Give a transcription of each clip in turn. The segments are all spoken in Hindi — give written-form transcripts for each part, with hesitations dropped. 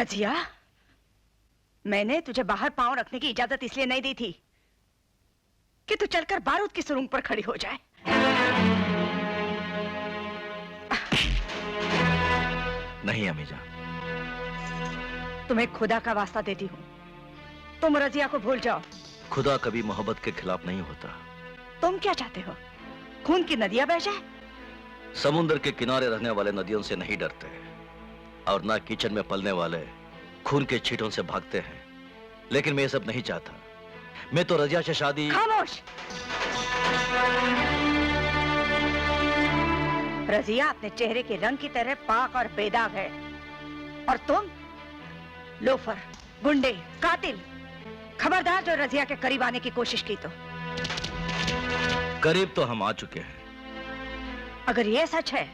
रजिया, मैंने तुझे बाहर पांव रखने की इजाजत इसलिए नहीं दी थी कि तू चलकर बारूद की सुरंग पर खड़ी हो जाए। नहीं अमीजान, तुम्हें खुदा का वास्ता देती हूँ, तुम रजिया को भूल जाओ। खुदा कभी मोहब्बत के खिलाफ नहीं होता। तुम क्या चाहते हो? खून की नदियां बह जाए? समुद्र के किनारे रहने वाले नदियों से नहीं डरते और ना कीचड़ में पलने वाले खून के छींटों से भागते हैं। लेकिन मैं ये सब नहीं चाहता। मैं तो रजिया से शादी। खामोश! रजिया अपने चेहरे के रंग की तरह पाक और बेदाग है, और तुम लोफर, गुंडे, कातिल। खबरदार जो रजिया के करीब आने की कोशिश की तो। करीब तो हम आ चुके हैं। अगर ये सच है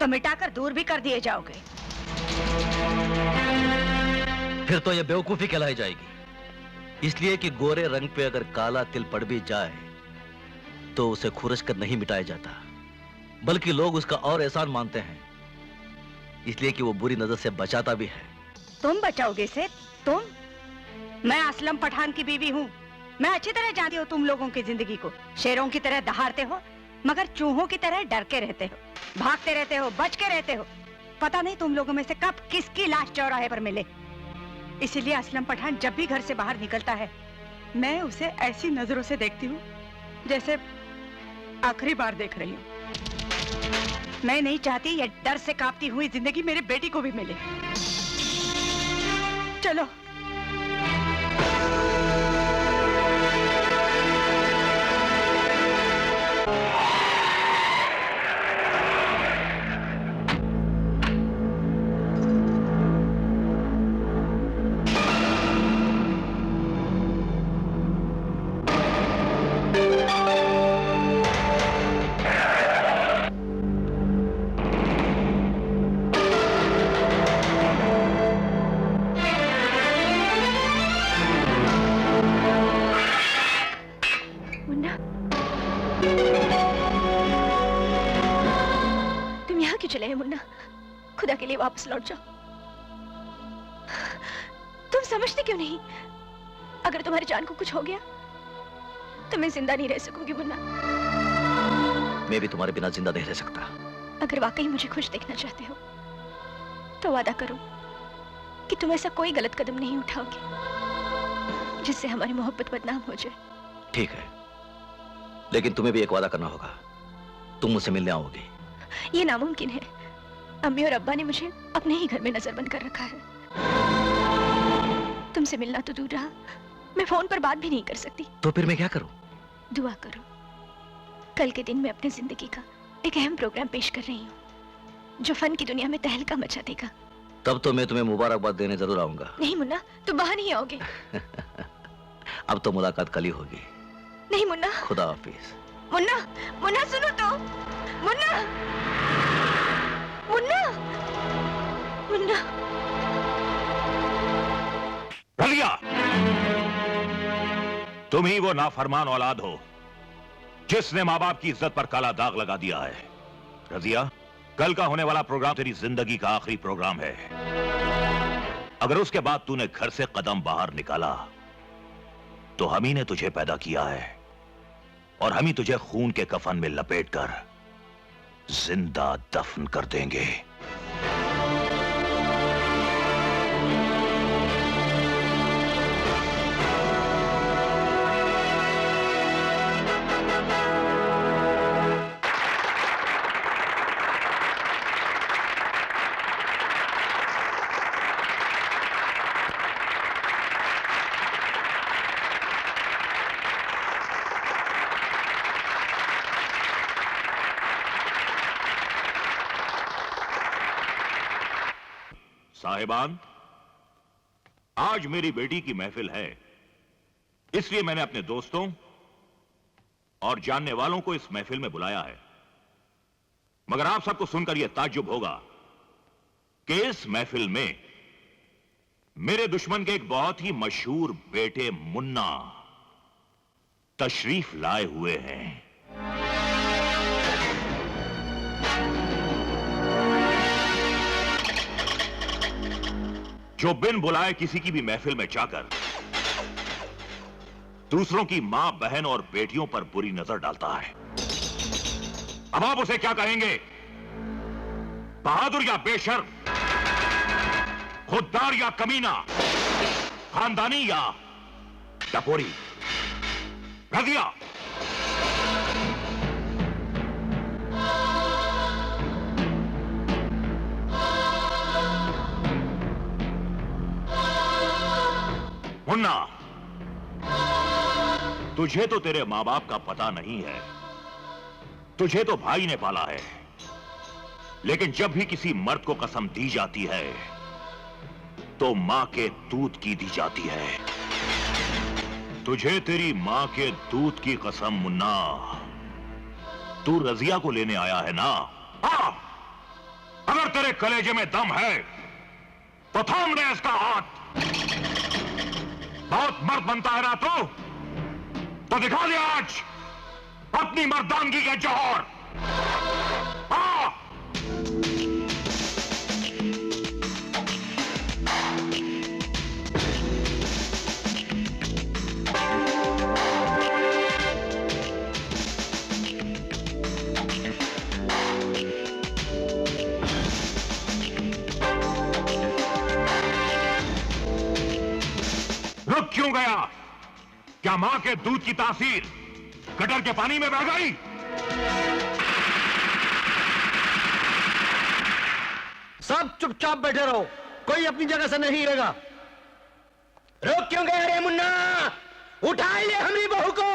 तो मिटाकर दूर भी कर दिए जाओगे। फिर तो ये बेवकूफी कहलाई जाएगी, इसलिए कि गोरे रंग पे अगर काला तिल पड़ भी जाए तो उसे खुरच कर नहीं मिटाया जाता, बल्कि लोग उसका और एहसान मानते हैं, इसलिए कि वो बुरी नजर से बचाता भी है। तुम बचाओगे इसे? तुम? मैं असलम पठान की बीवी हूँ। मैं अच्छी तरह जानती हूँ तुम लोगों की जिंदगी को। शेरों की तरह दहाड़ते हो, मगर चूहों की तरह डर के रहते हो, भागते रहते हो, बच के रहते हो। पता नहीं तुम लोगों में से कब किसकी लाश चौराहे पर मिले। इसीलिए असलम पठान जब भी घर से बाहर निकलता है, मैं उसे ऐसी नजरों से देखती हूँ जैसे आखिरी बार देख रही हूँ। मैं नहीं चाहती ये डर से कांपती हुई जिंदगी मेरे बेटी को भी मिले। चलो। चले हैं मुन्ना, खुदा के लिए वापस लौट जाओ। तुम समझते क्यों नहीं? अगर तुम्हारी जान को कुछ हो गया तो मैं जिंदा नहीं रह सकूंगी मुन्ना। मैं भी तुम्हारे बिना जिंदा नहीं रह सकता। अगर वाकई मुझे खुश देखना चाहते हो तो वादा करो कि तुम ऐसा कोई गलत कदम नहीं उठाओगे जिससे हमारी मोहब्बत बदनाम हो जाए। ठीक है, लेकिन तुम्हें भी एक वादा करना होगा। तुम मुझसे मिलने आओगी। ये नामुमकिन है। अम्मी और अब्बा ने मुझे अपने ही घर में नजरबंद कर रखा है। तुमसे मिलना तो दूर रहा, मैं फोन पर बात भी नहीं कर सकती। तो फिर मैं क्या करूं? दुआ करो। कल के दिन मैं अपनी जिंदगी का एक अहम प्रोग्राम पेश कर रही हूँ जो फन की दुनिया में तहलका मचा देगा। तब तो मैं तुम्हें मुबारकबाद देने जरूर आऊंगा। नहीं मुन्ना, तुम वहां नहीं आओगे। अब तो मुलाकात कल ही होगी। नहीं मुन्ना। खुदा हाफिज। मुन्ना, मुन्ना सुनो तो। मुन्ना, मुन्ना, मुन्ना। रजिया, तुम ही वो नाफरमान औलाद हो जिसने माँ बाप की इज्जत पर काला दाग लगा दिया है। रजिया, कल का होने वाला प्रोग्राम तेरी जिंदगी का आखिरी प्रोग्राम है। अगर उसके बाद तूने घर से कदम बाहर निकाला तो हम ही ने तुझे पैदा किया है और हम ही तुझे खून के कफन में लपेटकर जिंदा दफन कर देंगे। साहिबान, आज मेरी बेटी की महफिल है, इसलिए मैंने अपने दोस्तों और जानने वालों को इस महफिल में बुलाया है। मगर आप सबको सुनकर यह ताज्जुब होगा कि इस महफिल में मेरे दुश्मन के एक बहुत ही मशहूर बेटे मुन्ना तशरीफ लाए हुए हैं। जो बिन बुलाए किसी की भी महफिल में जाकर दूसरों की मां, बहन और बेटियों पर बुरी नजर डालता है, अब आप उसे क्या कहेंगे? बहादुर या बेशर्म, खुददार या कमीना, खानदानी या टपोरी? रजिया, मुन्ना, तुझे तो तेरे मां बाप का पता नहीं है, तुझे तो भाई ने पाला है, लेकिन जब भी किसी मर्द को कसम दी जाती है तो मां के दूध की दी जाती है। तुझे तेरी मां के दूध की कसम मुन्ना, तू रजिया को लेने आया है ना? हाँ, अगर तेरे कलेजे में दम है तो थाम ले इसका हाथ। बहुत मर्द बनता है ना तो दिखा दे आज अपनी मर्दानगी के जौहर। हाँ, रुक क्यों गया? क्या मां के दूध की तासीर गटर के पानी में बह गई? सब चुपचाप बैठे रहो, कोई अपनी जगह से नहीं हिलेगा। रोक क्यों गया रे मुन्ना? उठा ले हमारी बहू को,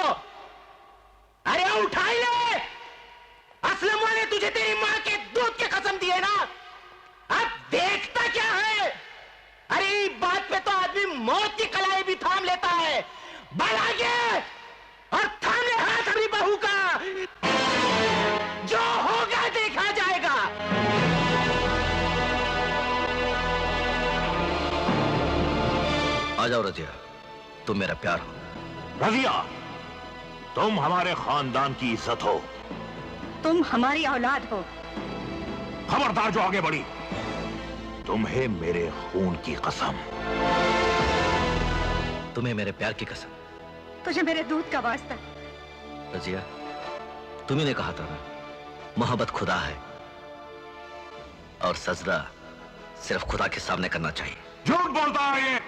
अरे उठा ले। असलम वाले तुझे तेरी मां के दूध की कसम दी है ना, अब देखता क्या है? अरे इस बात पे तो आदमी मौत की कलाई भी थाम लेता है। बढ़ आगे और थाम ले हाथ हमारी बहू का, जो होगा देखा जाएगा। आ जाओ रजिया, तुम मेरा प्यार हो। रजिया, तुम हमारे खानदान की इज्जत हो, तुम हमारी औलाद हो। खबरदार जो आगे बढ़ी, तुम्हें मेरे खून की कसम। तुम्हें मेरे प्यार की कसम। तुझे मेरे दूध का वास्ता। रजिया, तुम्ही ने कहा था ना, मोहब्बत खुदा है और सजदा सिर्फ खुदा के सामने करना चाहिए। झूठ बोलता है ये,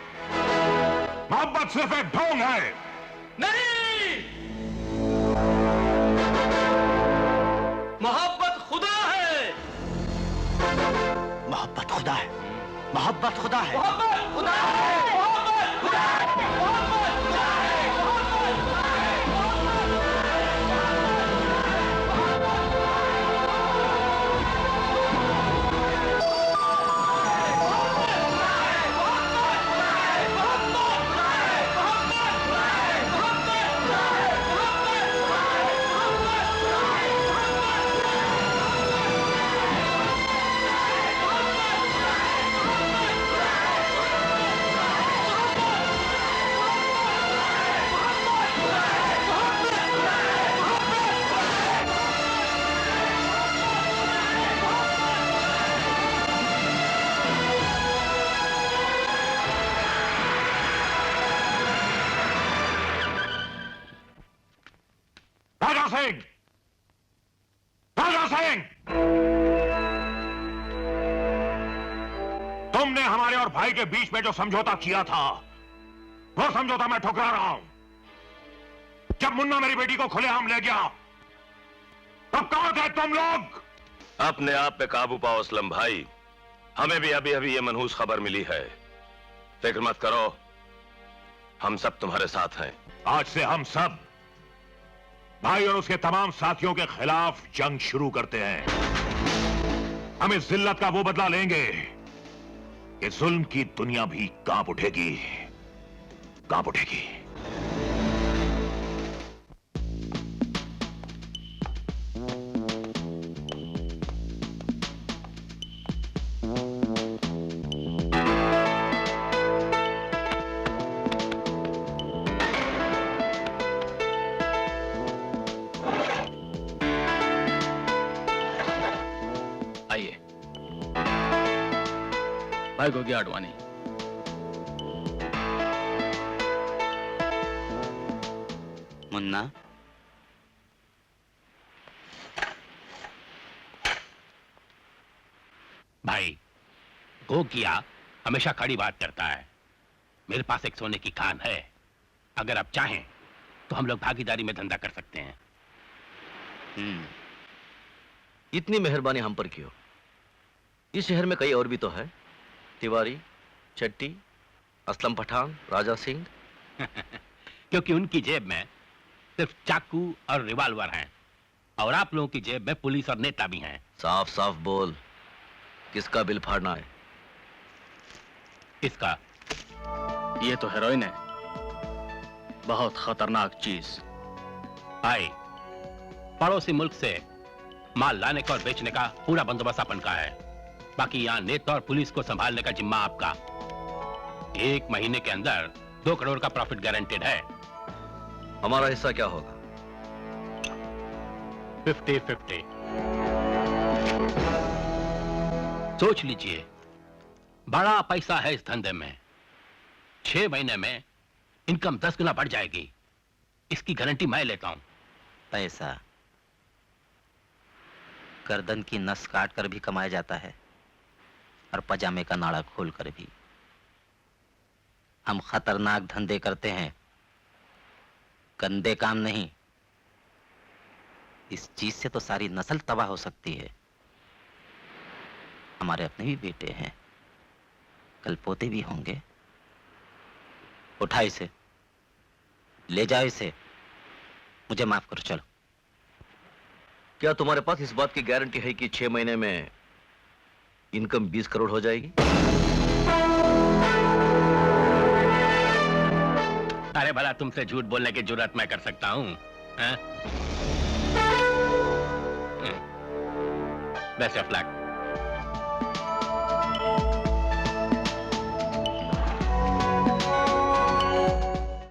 मोहब्बत सिर्फ एक ढोंग है। नहीं, मोहब्बत खुदा है। मोहब्बत खुदा है, मोहब्बत खुदा है, मोहब्बत खुदा है, मोहब्बत खुदा है, मोहब्बत खुदा है, मोहब्बत खुदा राजा सिंह, राजा सिंह, तुमने हमारे और भाई के बीच में जो समझौता किया था, वो समझौता मैं ठुकरा रहा हूं। जब मुन्ना मेरी बेटी को खुलेआम ले गया, तब कहां थे तुम लोग? अपने आप पे काबू पाओ असलम भाई, हमें भी अभी अभी ये मनहूस खबर मिली है। फिक्र मत करो, हम सब तुम्हारे साथ हैं। आज से हम सब भाई और उसके तमाम साथियों के खिलाफ जंग शुरू करते हैं। हम इस जिल्लत का वो बदला लेंगे कि जुल्म की दुनिया भी कांप उठेगी, कांप उठेगी। आइए। भाई को क्या अडवाणी, मुन्ना, भाई, गो किया हमेशा कड़ी बात करता है। मेरे पास एक सोने की खान है। अगर आप चाहें तो हम लोग भागीदारी में धंधा कर सकते हैं। इतनी मेहरबानी हम पर क्यों? इस शहर में कई और भी तो है। तिवारी, चट्टी, असलम पठान, राजा सिंह। क्योंकि उनकी जेब में सिर्फ चाकू और रिवॉल्वर हैं और आप लोगों की जेब में पुलिस और नेता भी हैं। साफ साफ बोल, किसका बिल फाड़ना है? इसका। ये तो हेरोइन है, बहुत खतरनाक चीज। भाई, पड़ोसी मुल्क से माल लाने का और बेचने का पूरा बंदोबस्त अपन का है। बाकी यहाँ नेता और पुलिस को संभालने का जिम्मा आपका। 1 महीने के अंदर 2 करोड़ का प्रॉफिट गारंटेड है। हमारा हिस्सा क्या होगा? 50-50। सोच लीजिए, बड़ा पैसा है इस धंधे में। 6 महीने में इनकम 10 गुना बढ़ जाएगी। इसकी गारंटी मैं लेता हूं। पैसा गर्दन की नस काट कर भी कमाया जाता है और पजामे का नाड़ा खोल कर भी। हम खतरनाक धंधे करते हैं, गंदे काम नहीं। इस चीज से तो सारी नस्ल तबाह हो सकती है। हमारे अपने भी बेटे हैं, कल पोते भी होंगे। उठा इसे, ले जाओ इसे, मुझे माफ करो, चलो। क्या तुम्हारे पास इस बात की गारंटी है कि 6 महीने में इनकम 20 करोड़ हो जाएगी? अरे भला तुमसे झूठ बोलने की जुर्रत मैं कर सकता हूं? Best of luck.